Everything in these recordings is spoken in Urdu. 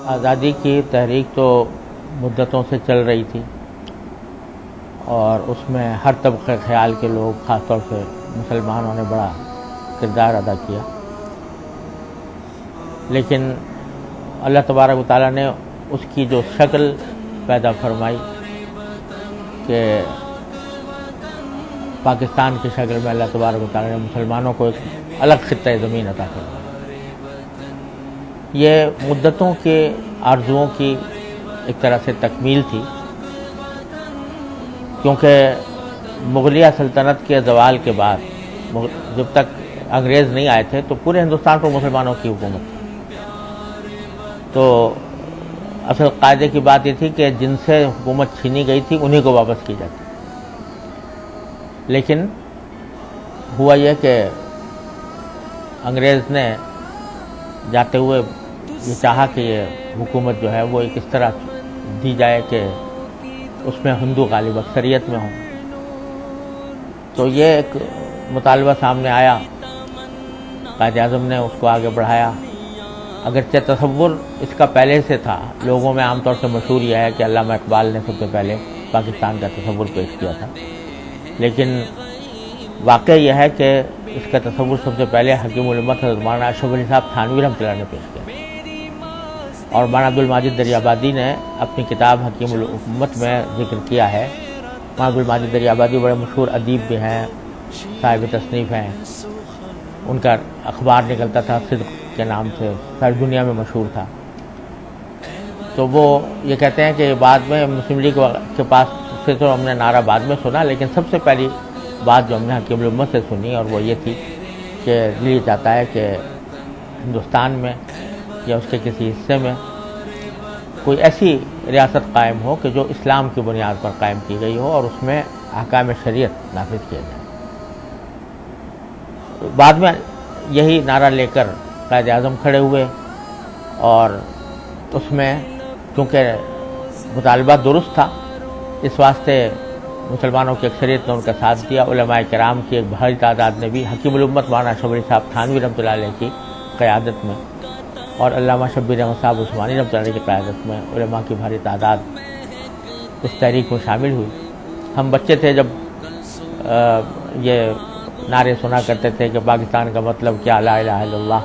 آزادی کی تحریک تو مدتوں سے چل رہی تھی اور اس میں ہر طبقے خیال کے لوگ، خاص طور سے مسلمانوں نے بڑا کردار ادا کیا، لیکن اللہ تبارک و تعالیٰ نے اس کی جو شکل پیدا فرمائی کہ پاکستان کی شکل میں اللہ تبارک و تعالیٰ نے مسلمانوں کو ایک الگ خطۂ زمین عطا فرمایا۔ یہ مدتوں کے آرزوؤں کی ایک طرح سے تکمیل تھی، کیونکہ مغلیہ سلطنت کے زوال کے بعد جب تک انگریز نہیں آئے تھے تو پورے ہندوستان پر مسلمانوں کی حکومت تھی۔ تو اصل قاعدے کی بات یہ تھی کہ جن سے حکومت چھینی گئی تھی انہی کو واپس کی جاتی، لیکن ہوا یہ کہ انگریز نے جاتے ہوئے یہ چاہا کہ یہ حکومت جو ہے وہ ایک اس طرح دی جائے کہ اس میں ہندو غالب اکثریت میں ہوں۔ تو یہ ایک مطالبہ سامنے آیا، قائد اعظم نے اس کو آگے بڑھایا، اگرچہ تصور اس کا پہلے سے تھا۔ لوگوں میں عام طور سے مشہور یہ ہے کہ علامہ اقبال نے سب سے پہلے پاکستان کا تصور پیش کیا تھا، لیکن واقع یہ ہے کہ اس کا تصور سب سے پہلے حکیم الامت حضرت مولانا اشرف علی صاحب تھانوی رحمۃ اللہ نے پیش کیا، اور مولانا عبدالماجد دریابادی نے اپنی کتاب حکیم الامت میں ذکر کیا ہے۔ مولانا عبدالماجد دریابادی بڑے مشہور ادیب بھی ہیں، صاحب تصنیف ہیں، ان کا اخبار نکلتا تھا صدق کے نام سے، ساری دنیا میں مشہور تھا۔ تو وہ یہ کہتے ہیں کہ بعد میں مسلم لیگ کے پاس سے تو ہم نے نعرہ بعد میں سنا، لیکن سب سے پہلی بات جو ہم نے حکیم الامت سے سنی اور وہ یہ تھی کہ دل یہ چاہتا ہے کہ ہندوستان میں یا اس کے کسی حصے میں کوئی ایسی ریاست قائم ہو کہ جو اسلام کی بنیاد پر قائم کی گئی ہو اور اس میں احکام شریعت نافذ کیے جائیں۔ بعد میں یہی نعرہ لے کر قائد اعظم کھڑے ہوئے، اور اس میں چونکہ مطالبہ درست تھا اس واسطے مسلمانوں کی اکثریت نے ان کا ساتھ دیا۔ علماء کرام کی ایک بھاری تعداد نے بھی حکیم الامت مولانا اشرف علی صاحب تھانوی رحمۃ اللہ علیہ کی قیادت میں اور علامہ شبیر احمد صاحب عثمانی رحمۃ اللہ علیہ کی قیادت میں علماء کی بھاری تعداد اس تحریک میں شامل ہوئی۔ ہم بچے تھے جب یہ نعرے سنا کرتے تھے کہ پاکستان کا مطلب کیا، لا الہ الا اللہ،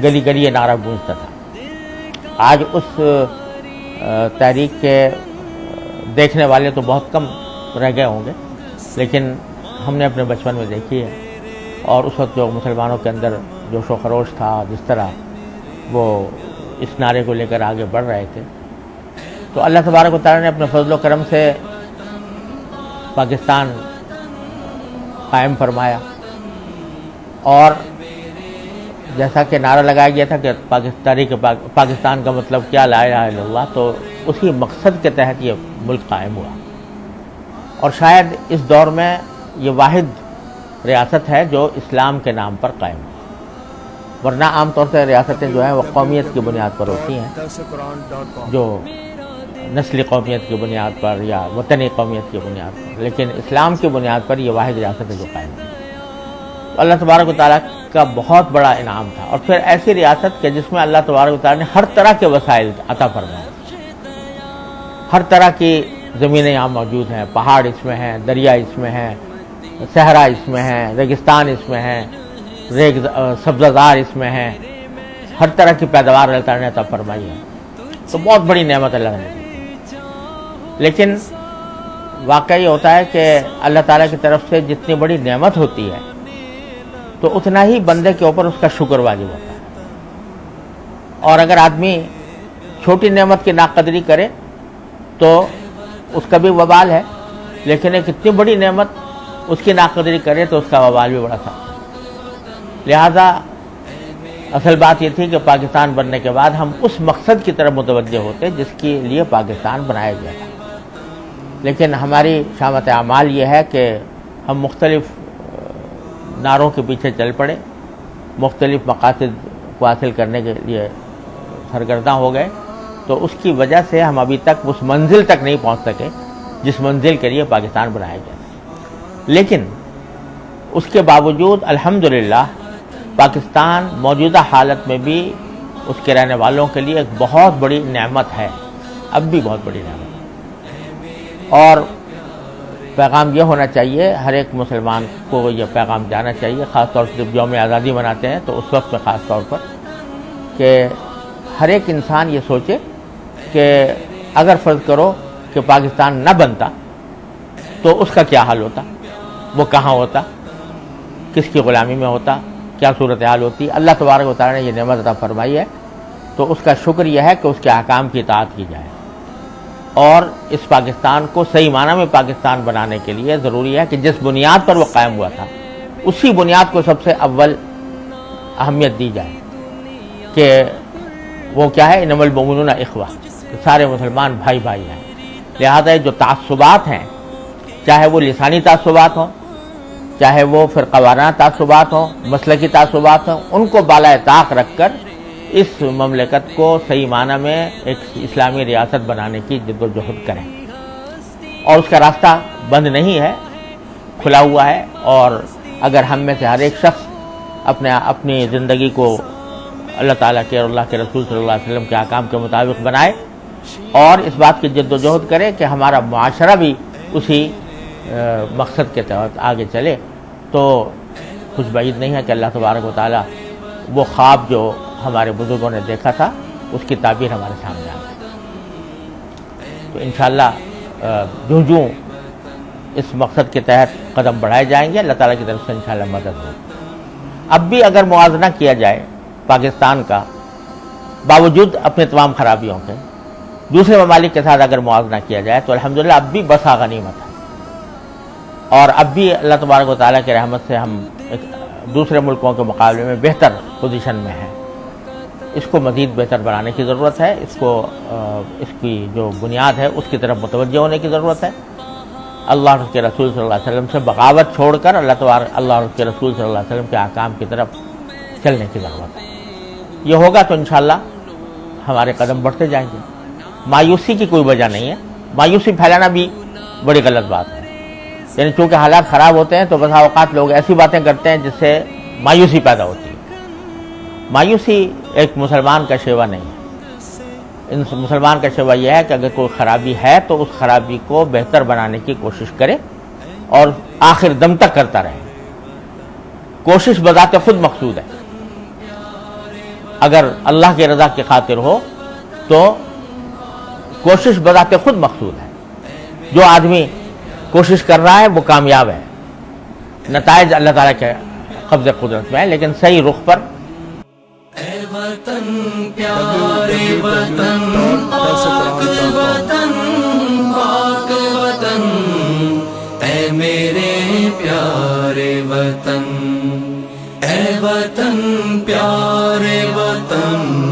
گلی گلی یہ نعرہ گونجتا تھا۔ آج اس تحریک کے دیکھنے والے تو بہت کم رہ گئے ہوں گے، لیکن ہم نے اپنے بچپن میں دیکھی ہے، اور اس وقت جو مسلمانوں کے اندر جوش و خروش تھا، جس طرح وہ اس نعرے کو لے کر آگے بڑھ رہے تھے، تو اللہ تبارک و تعالیٰ نے اپنے فضل و کرم سے پاکستان قائم فرمایا، اور جیسا کہ نعرہ لگایا گیا تھا کہ تاریخ پاکستان کا مطلب کیا، لا الہ الا اللہ، تو اسی مقصد کے تحت یہ ملک قائم ہوا، اور شاید اس دور میں یہ واحد ریاست ہے جو اسلام کے نام پر قائم ہے، ورنہ عام طور سے ریاستیں جو ہیں وہ قومیت کی بنیاد پر ہوتی ہیں، جو نسلی قومیت کی بنیاد پر یا وطنی قومیت کی بنیاد پر، لیکن اسلام کی بنیاد پر یہ واحد ریاست ہے جو قائم ہے۔ تو اللہ تبارک و تعالیٰ کا بہت بڑا انعام تھا، اور پھر ایسی ریاست کہ جس میں اللہ تبارک و تعالیٰ نے ہر طرح کے وسائل عطا فرمائے، ہر طرح کی زمینیں یہاں موجود ہیں، پہاڑ اس میں ہیں، دریا اس میں ہیں، صحرا اس میں ہیں، ریگستان اس میں ہیں، سبزہ اس میں ہیں، ہر طرح کی پیداوار اللہ تعالیٰ نے عطا فرمائی ہے۔ تو بہت بڑی نعمت اللہ نے دی، لیکن واقعہ یہ ہوتا ہے کہ اللہ تعالیٰ کی طرف سے جتنی بڑی نعمت ہوتی ہے تو اتنا ہی بندے کے اوپر اس کا شکر واجب ہوتا ہے، اور اگر آدمی چھوٹی نعمت کی ناقدری کرے تو اس کا بھی وبال ہے، لیکن ایک اتنی بڑی نعمت اس کی ناقدری کرے تو اس کا وبال بھی بڑا تھا۔ لہذا اصل بات یہ تھی کہ پاکستان بننے کے بعد ہم اس مقصد کی طرف متوجہ ہوتے جس کے لیے پاکستان بنایا گیا تھا، لیکن ہماری شامت اعمال یہ ہے کہ ہم مختلف نعروں کے پیچھے چل پڑے، مختلف مقاصد کو حاصل کرنے کے لیے سرگرداں ہو گئے، تو اس کی وجہ سے ہم ابھی تک اس منزل تک نہیں پہنچ سکے جس منزل کے لیے پاکستان بنایا گیا تھا۔ لیکن اس کے باوجود الحمدللہ پاکستان موجودہ حالت میں بھی اس کے رہنے والوں کے لیے ایک بہت بڑی نعمت ہے، اب بھی بہت بڑی نعمت ہے۔ اور پیغام یہ ہونا چاہیے، ہر ایک مسلمان کو یہ پیغام جانا چاہیے، خاص طور سے جب یوم آزادی مناتے ہیں تو اس وقت میں خاص طور پر، کہ ہر ایک انسان یہ سوچے کہ اگر فرض کرو کہ پاکستان نہ بنتا تو اس کا کیا حال ہوتا، وہ کہاں ہوتا، کس کی غلامی میں ہوتا، کیا صورتحال ہوتی۔ اللہ تبارک و تعالیٰ نے یہ نعمت عطا فرمائی ہے تو اس کا شکر یہ ہے کہ اس کے احکام کی اطاعت کی جائے، اور اس پاکستان کو صحیح معنی میں پاکستان بنانے کے لیے ضروری ہے کہ جس بنیاد پر وہ قائم ہوا تھا اسی بنیاد کو سب سے اول اہمیت دی جائے، کہ وہ کیا ہے، انما المؤمنون اخوہ، کہ سارے مسلمان بھائی بھائی ہیں۔ لہذا جو تعصبات ہیں، چاہے وہ لسانی تعصبات ہوں، چاہے وہ فرقہ وارانہ تعصبات ہوں، مسلکی تعصبات ہوں، ان کو بالائے طاق رکھ کر اس مملکت کو صحیح معنی میں ایک اسلامی ریاست بنانے کی جد و جہد کریں، اور اس کا راستہ بند نہیں ہے، کھلا ہوا ہے۔ اور اگر ہم میں سے ہر ایک شخص اپنی زندگی کو اللہ تعالیٰ کے اور اللہ کے رسول صلی اللہ علیہ وسلم کے احکام کے مطابق بنائے، اور اس بات کی جد و جہد کرے کہ ہمارا معاشرہ بھی اسی مقصد کے تحت آگے چلے، تو کچھ بعید نہیں ہے کہ اللہ تبارک و تعالیٰ وہ خواب جو ہمارے بزرگوں نے دیکھا تھا اس کی تعبیر ہمارے سامنے آ گئی۔ تو انشاءاللہ جوں اس مقصد کے تحت قدم بڑھائے جائیں گے، اللہ تعالیٰ کی طرف سے انشاءاللہ مدد ہوگی۔ اب بھی اگر موازنہ کیا جائے پاکستان کا، باوجود اپنے تمام خرابیوں کے، دوسرے ممالک کے ساتھ اگر موازنہ کیا جائے تو الحمدللہ اب بھی بسا غنیمت ہے، اور اب بھی اللہ تبارک و تعالیٰ کی رحمت سے ہم دوسرے ملکوں کے مقابلے میں بہتر پوزیشن میں ہیں۔ اس کو مزید بہتر بنانے کی ضرورت ہے، اس کی جو بنیاد ہے اس کی طرف متوجہ ہونے کی ضرورت ہے۔ اللہ اور اس کے رسول صلی اللہ علیہ وسلم سے بغاوت چھوڑ کر اللہ اور اس کے رسول صلی اللہ علیہ وسلم کے احکام کی طرف چلنے کی ضرورت ہے۔ یہ ہوگا تو انشاءاللہ ہمارے قدم بڑھتے جائیں گے۔ مایوسی کی کوئی وجہ نہیں ہے، مایوسی پھیلانا بھی بڑی غلط بات ہے، یعنی چونکہ حالات خراب ہوتے ہیں تو بسا اوقات لوگ ایسی باتیں کرتے ہیں جس سے مایوسی پیدا ہوتی ہے۔ مایوسی ایک مسلمان کا شیوا نہیں ہے۔ مسلمان کا شیوا یہ ہے کہ اگر کوئی خرابی ہے تو اس خرابی کو بہتر بنانے کی کوشش کرے اور آخر دم تک کرتا رہے۔ کوشش بذات خود مقصود ہے، اگر اللہ کی رضا کی خاطر ہو تو کوشش بذات خود مقصود ہے۔ جو آدمی کوشش کر رہا ہے وہ کامیاب ہے، نتائج اللہ تعالیٰ کے قبض قدرت میں ہے، لیکن صحیح رخ پر۔ اے وطن پیارے وطن، پاک وطن، پاک وطن، اے میرے پیارے وطن، اے وطن پیارے وطن،